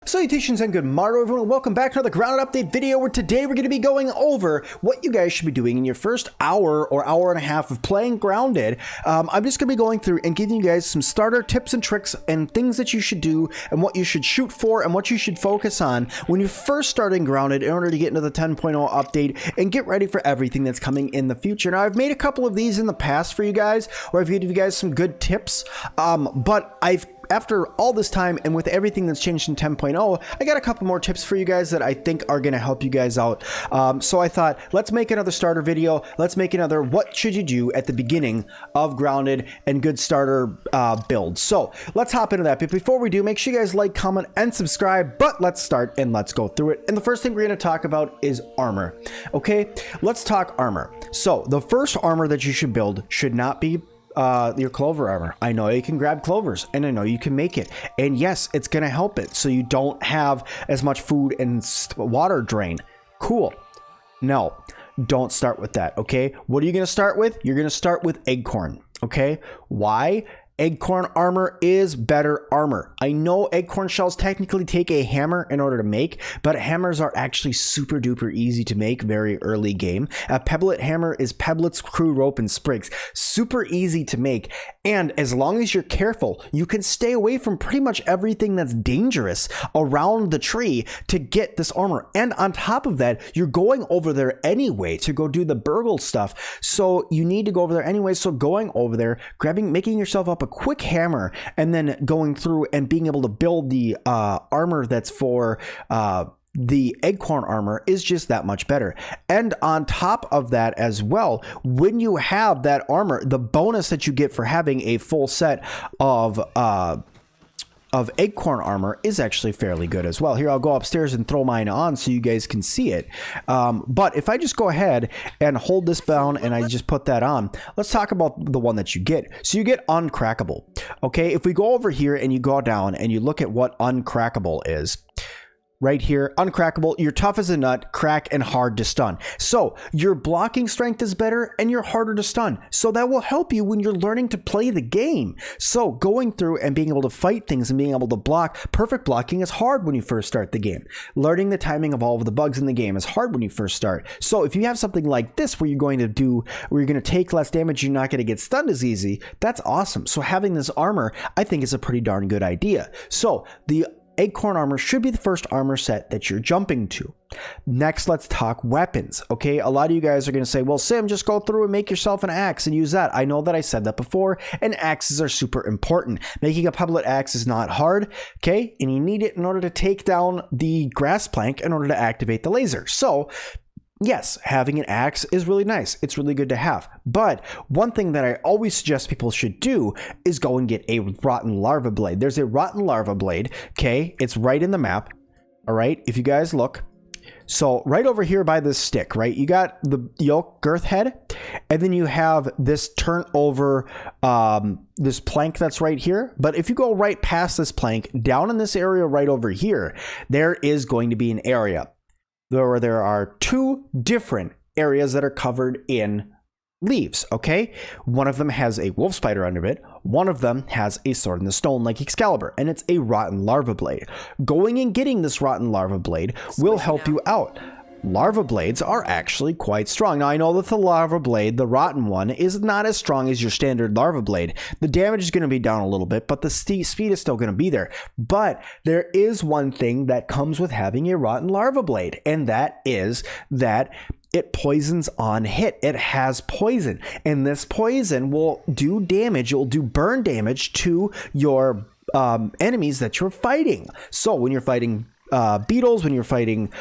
Salutations and good morrow everyone, and welcome back to another Grounded Update video where today we're going to be going over what you guys should be doing in your first hour or hour and a half of playing Grounded. I'm just going to be going through and giving you guys some starter tips and tricks and things that you should do and what you should shoot for and what you should focus on when you're first starting Grounded in order to get into the 10.0 update and get ready for everything that's coming in the future. Now, I've made a couple of these in the past for you guys where I've given you guys some good tips, but after all this time and with everything that's changed in 10.0, I got a couple more tips for you guys that I think are going to help you guys out. So I thought, let's make another starter video. Let's make another what should you do at the beginning of Grounded and good starter build. So let's hop into that. But before we do, make sure you guys like, comment, and subscribe. But let's start and let's go through it. And the first thing we're going to talk about is armor. Okay, let's talk armor. So the first armor that you should build should not be your clover armor. I know you can grab clovers and I know you can make it, and yes, it's gonna help it so you don't have as much food and water drain. Cool. No, don't start with that. Okay, what are you gonna start with? You're gonna start with acorn. Okay, why? Acorn armor is better armor. I know acorn shells technically take a hammer in order to make, but hammers are actually super duper easy to make very early game. A pebblet hammer is pebblets, crew, rope, and sprigs. Super easy to make, and as long as you're careful, you can stay away from pretty much everything that's dangerous around the tree to get this armor. And on top of that, you're going over there anyway to go do the burgle stuff, so you need to go over there anyway. So going over there, making yourself up a quick hammer, and then going through and being able to build the armor that's for the acorn armor is just that much better. And on top of that as well, when you have that armor, the bonus that you get for having a full set of acorn armor is actually fairly good as well. Here, I'll go upstairs and throw mine on so you guys can see it. But if I just go ahead and hold this down and I just put that on, let's talk about the one that you get. So you get uncrackable. Okay, if we go over here and you go down and you look at what uncrackable is, right here, uncrackable, you're tough as a nut, crack, and hard to stun. So your blocking strength is better and you're harder to stun. So that will help you when you're learning to play the game. So going through and being able to fight things and being able to block, perfect blocking is hard when you first start the game. Learning the timing of all of the bugs in the game is hard when you first start. So if you have something like this where you're going to take less damage, you're not going to get stunned as easy, that's awesome. So having this armor, I think, is a pretty darn good idea. So the acorn armor should be the first armor set that you're jumping to. Next, let's talk weapons. Okay, a lot of you guys are going to say, well, Sim, just go through and make yourself an axe and use that. I know that I said that before, and axes are super important. Making a pebblet axe is not hard, okay, and you need it in order to take down the grass plank in order to activate the laser. So yes, having an axe is really nice. It's really good to have. But one thing that I always suggest people should do is go and get a rotten larva blade. There's a rotten larva blade. Okay, it's right in the map. All right, if you guys look. So right over here by this stick, right, you got the yoke girth head, and then you have this turn over this plank that's right here. But if you go right past this plank, down in this area right over here, there is going to be an area where there are two different areas that are covered in leaves. Okay, one of them has a wolf spider under it, one of them has a sword in the stone like Excalibur, and it's a rotten larva blade. Going and getting this rotten larva blade will help you out. Larva blades are actually quite strong. Now, I know that the larva blade, the rotten one, is not as strong as your standard larva blade. The damage is going to be down a little bit, but the speed is still going to be there. But there is one thing that comes with having a rotten larva blade, and that is that it poisons on hit. It has poison, and this poison will do damage. It will do burn damage to your enemies that you're fighting. So when you're fighting beetles, when you're fighting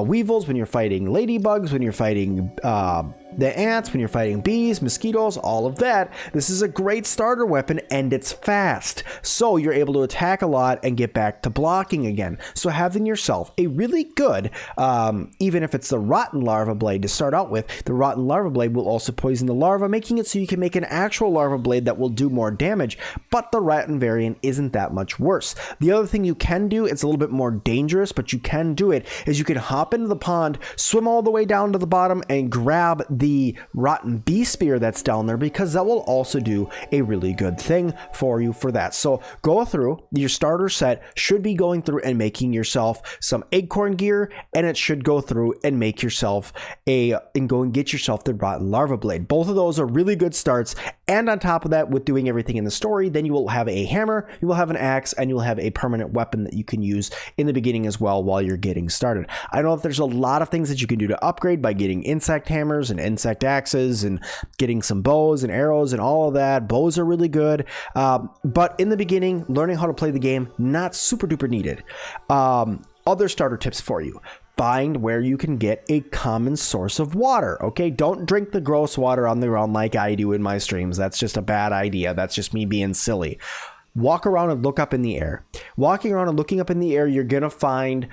weevils, when you're fighting ladybugs, when you're fighting the ants, when you're fighting bees, mosquitoes, all of that, this is a great starter weapon, and it's fast. So you're able to attack a lot and get back to blocking again. So having yourself a really good, even if it's the rotten larva blade to start out with, the rotten larva blade will also poison the larva, making it so you can make an actual larva blade that will do more damage, but the rotten variant isn't that much worse. The other thing you can do, it's a little bit more dangerous, but you can do it, is you can hop into the pond, swim all the way down to the bottom, and grab the rotten bee spear that's down there, because that will also do a really good thing for you for that. So go through your starter set, should be going through and making yourself some acorn gear, and it should go through and make yourself go and get yourself the rotten larva blade. Both of those are really good starts. And on top of that, with doing everything in the story, then you will have a hammer, you will have an axe, and you'll have a permanent weapon that you can use in the beginning as well while you're getting started. I know that there's a lot of things that you can do to upgrade by getting insect hammers and insect axes and getting some bows and arrows and all of that. Bows are really good. But in the beginning, learning how to play the game, not super duper needed. Other starter tips for you. Find where you can get a common source of water, okay? Don't drink the gross water on the ground like I do in my streams. That's just a bad idea. That's just me being silly. Walk around and look up in the air. Walking around and looking up in the air, you're going to find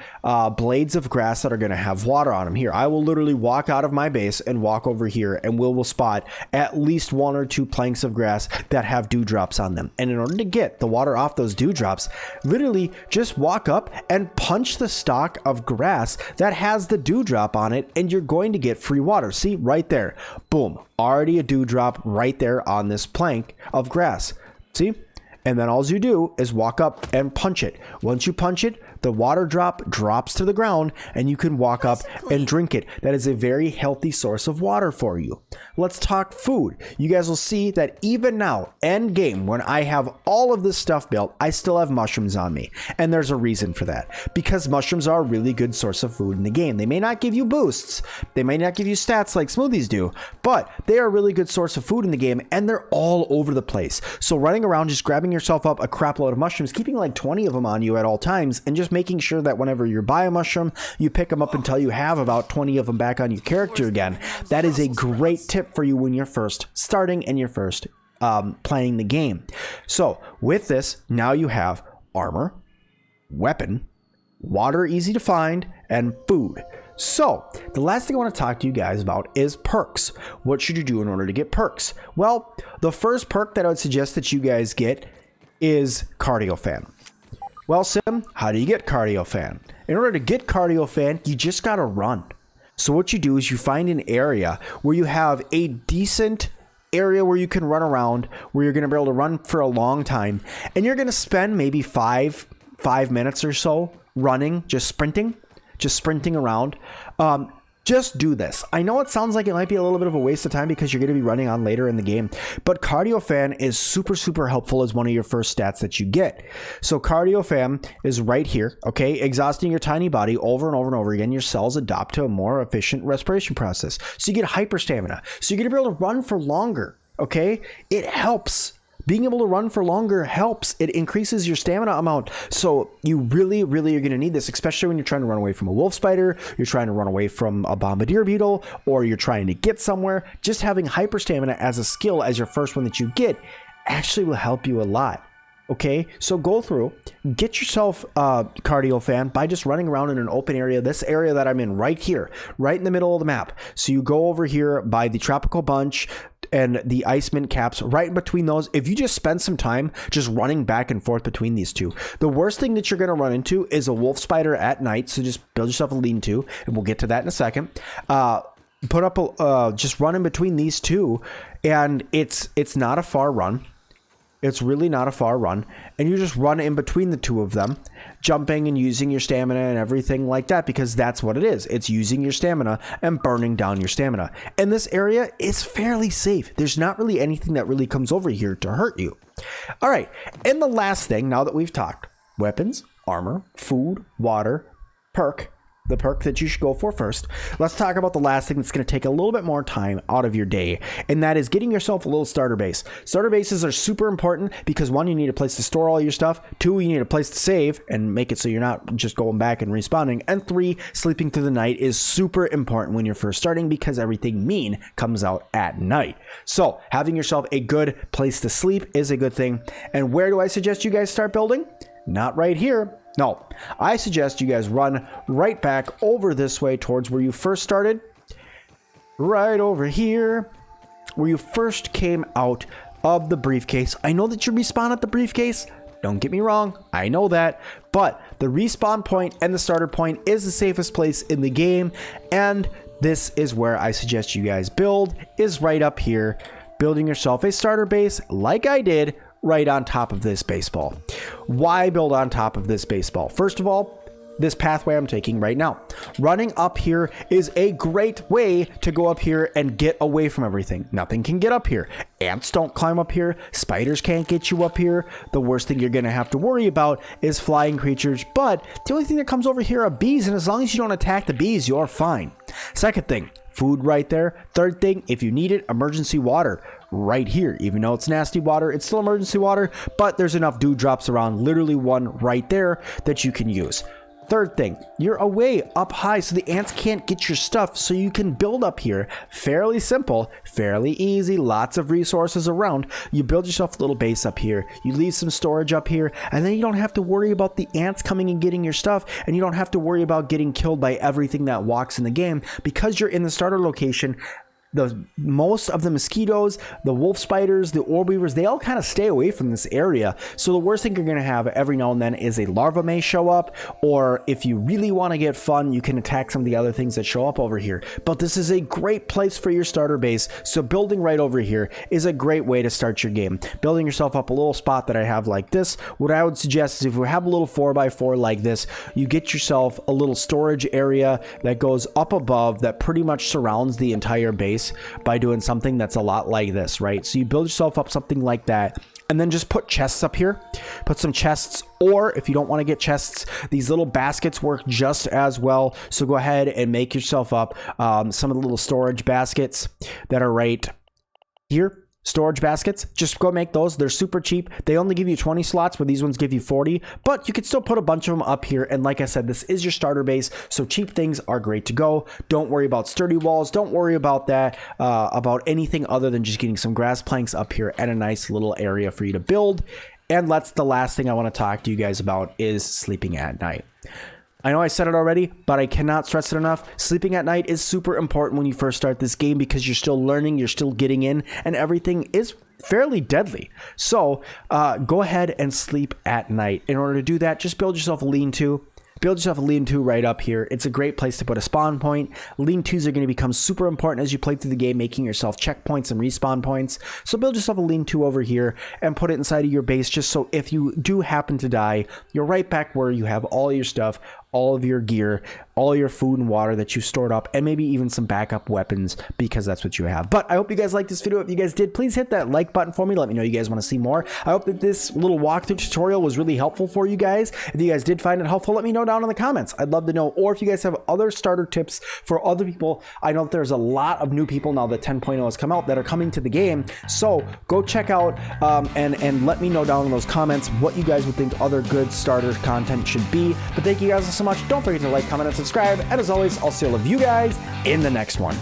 blades of grass that are going to have water on them. Here, I will literally walk out of my base and walk over here, and we'll spot at least 1 or 2 planks of grass that have dewdrops on them. And in order to get the water off those dewdrops, literally just walk up and punch the stalk of grass that has the dewdrop on it, and you're going to get free water. See, right there. Boom. Already a dewdrop right there on this plank of grass. See? And then all you do is walk up and punch it. Once you punch it, the water drop drops to the ground and you can walk up and drink it. That is a very healthy source of water for you. Let's talk food. You guys will see that even now, end game, when I have all of this stuff built, I still have mushrooms on me. And there's a reason for that. Because mushrooms are a really good source of food in the game. They may not give you boosts. They may not give you stats like smoothies do. But they are a really good source of food in the game, and they're all over the place. So running around just grabbing yourself up a crap load of mushrooms, keeping like 20 of them on you at all times, and just making sure that whenever you buy a mushroom, you pick them up until you have about 20 of them back on your character again. That is a great tip for you when you're first starting and you're first playing the game. So with this, now you have armor, weapon, water easy to find, and food. So the last thing I want to talk to you guys about is perks. What should you do in order to get perks? Well, the first perk that I would suggest that you guys get is Cardio Fan. Well, Sim, how do you get Cardio Fan? In order to get Cardio Fan, you just gotta run. So what you do is you find an area where you have a decent area where you can run around, where you're gonna be able to run for a long time, and you're gonna spend maybe five minutes or so running, just sprinting around. Just do this. I know it sounds like it might be a little bit of a waste of time because you're going to be running on later in the game, but Cardio Fan is super, super helpful as one of your first stats that you get. So Cardio Fan is right here, okay? Exhausting your tiny body over and over and over again, your cells adopt to a more efficient respiration process. So you get hyper stamina. So you're going to be able to run for longer, okay? It helps. Being able to run for longer helps. It increases your stamina amount. So you really, really are going to need this, especially when you're trying to run away from a wolf spider, you're trying to run away from a bombardier beetle, or you're trying to get somewhere. Just having hyper stamina as a skill, as your first one that you get, actually will help you a lot. Okay, so go through, get yourself a Cardio Fan by just running around in an open area, this area that I'm in right here, right in the middle of the map. So you go over here by the Tropical Bunch and the Ice Mint Caps, right in between those. If you just spend some time just running back and forth between these two, the worst thing that you're going to run into is a wolf spider at night. So just build yourself a lean-to, and we'll get to that in a second. Put up a, just run in between these two, and it's not a far run. It's really not a far run, and you just run in between the two of them, jumping and using your stamina and everything like that, because that's what it is. It's using your stamina and burning down your stamina. And this area is fairly safe. There's not really anything that really comes over here to hurt you. All right, and the last thing, now that we've talked, weapons, armor, food, water, perk, the perk that you should go for first. Let's talk about the last thing that's going to take a little bit more time out of your day, and that is getting yourself a little starter base. Starter bases are super important because 1, you need a place to store all your stuff. 2, you need a place to save and make it so you're not just going back and respawning. And 3, sleeping through the night is super important when you're first starting because everything mean comes out at night. So having yourself a good place to sleep is a good thing. And where do I suggest you guys start building? Not right here. No, I suggest you guys run right back over this way towards where you first started. Right over here, where you first came out of the briefcase. I know that you respawn at the briefcase. Don't get me wrong, I know that. But the respawn point and the starter point is the safest place in the game. And this is where I suggest you guys build, is right up here, building yourself a starter base like I did right on top of this baseball. Why build on top of this baseball? First of all, this pathway I'm taking right now. Running up here is a great way to go up here and get away from everything. Nothing can get up here. Ants don't climb up here. Spiders can't get you up here. The worst thing you're going to have to worry about is flying creatures. But the only thing that comes over here are bees. And as long as you don't attack the bees, you're fine. Second thing, food right there. Third thing, if you need it, emergency water right here. Even though it's nasty water, it's still emergency water. But there's enough dewdrops around, literally one right there, that you can use. Third thing, you're away up high so the ants can't get your stuff, so you can build up here. Fairly simple, fairly easy, lots of resources around. You build yourself a little base up here, you leave some storage up here, and then you don't have to worry about the ants coming and getting your stuff, and you don't have to worry about getting killed by everything that walks in the game because you're in the starter location. Most of the mosquitoes, the wolf spiders, the orb weavers, they all kind of stay away from this area. So the worst thing you're going to have every now and then is a larva may show up, or if you really want to get fun, you can attack some of the other things that show up over here. But this is a great place for your starter base. So building right over here is a great way to start your game. Building yourself up a little spot that I have like this. What I would suggest is if you have a little 4x4 like this, you get yourself a little storage area that goes up above that pretty much surrounds the entire base by doing something that's a lot like this, right? So you build yourself up something like that, and then just put chests up here. Put some chests, or if you don't want to get chests, these little baskets work just as well. So go ahead and make yourself up some of the little storage baskets that are right here. Storage baskets, just go make those. They're super cheap. They only give you 20 slots, but these ones give you 40, but you can still put a bunch of them up here. And like I said, this is your starter base, so cheap things are great to go. Don't worry about sturdy walls. Don't worry about that, about anything other than just getting some grass planks up here and a nice little area for you to build. And that's the last thing I want to talk to you guys about is sleeping at night. I know I said it already, but I cannot stress it enough. Sleeping at night is super important when you first start this game because you're still learning, you're still getting in, and everything is fairly deadly. So go ahead and sleep at night. In order to do that, just build yourself a lean-to. Build yourself a lean-to right up here. It's a great place to put a spawn point. Lean-tos are going to become super important as you play through the game, making yourself checkpoints and respawn points. So build yourself a lean-to over here and put it inside of your base just so if you do happen to die, you're right back where you have all your stuff, all of your gear, all your food and water that you stored up, and maybe even some backup weapons because that's what you have. But I hope you guys liked this video. If you guys did, please hit that like button for me. Let me know you guys want to see more. I hope that this little walkthrough tutorial was really helpful for you guys. If you guys did find it helpful, let me know down in the comments. I'd love to know. Or if you guys have other starter tips for other people. I know that there's a lot of new people now that 10.0 has come out that are coming to the game. So go check out and let me know down in those comments what you guys would think other good starter content should be. But thank you guys so much. Don't forget to like, comment, and subscribe. And as always, I'll see all of you guys in the next one.